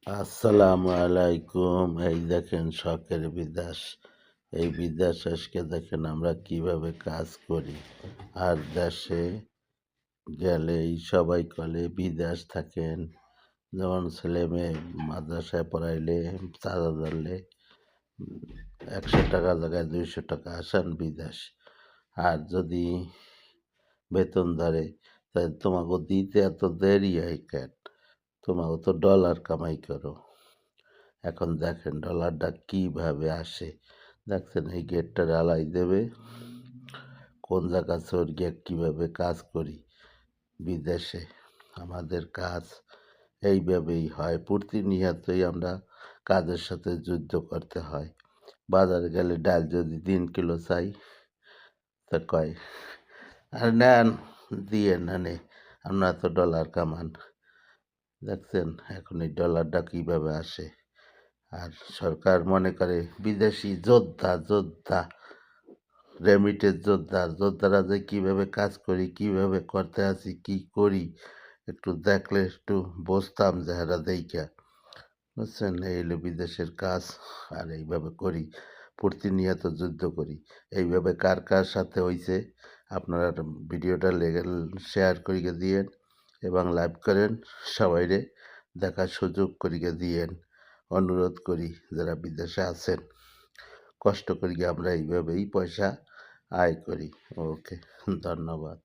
আসসালামু আলাইকুম। এই দেখেন শখের বিদেশ। এই বিদেশ আজকে দেখেন আমরা কিভাবে কাজ করি। আর দেশে গেলেই সবাই বলে বিদেশ থাকেন। যেমন ছেলে মেয়ে মাদ্রাসায় পড়াইলে চাঁদা ধরলে ১০০ টাকা জায়গায় ২০০ টাকা আসান বিদেশ। আর যদি বেতন ধরে তাই তোমাকে দিতে এত দেরি হয় কেন? তোমাকে তো ডলার কামাই করো। এখন দেখেন ডলারটা কিভাবে আসে। দেখছেন এই গেটটা ঢালাই দেবে, কোন জায়গা চোর গিয়ে কীভাবে কাজ করি বিদেশে। আমাদের কাজ এইভাবেই হয়, প্রতিনিয়তই আমরা কাজের সাথে যুদ্ধ করতে হয়। বাজারে গেলে ডাল যদি ৩ কিলো চাই তা কয় আর নেন, দিয়ে নেনে আপনারা তো ডলার কামান। দেখছেন এখন এই ডলারটা কিভাবে আসে। আর সরকার মনে করে বিদেশি যোদ্ধা যোদ্ধা রেমিটেন্স যোদ্ধারা যে কীভাবে কাজ করি, কীভাবে করতে আছি, কি করি একটু দেখলে একটু বুঝতাম যে এরা দেইখা। বুঝছেন, এই হলো বিদেশের কাজ। আর এইভাবে করি, প্রতিনিয়ত যুদ্ধ করি। এইভাবে কার কার সাথে হইছে আপনারা ভিডিওটা শেয়ার করিয়ে দিয়েন এবং লাইভ করেন, সবাইরে দেখার সুযোগ করিয়ে দিয়েন। অনুরোধ করি যারা বিদেশে আছেন, কষ্ট করি আমরা এইভাবেই পয়সা আয় করি। ওকে, ধন্যবাদ।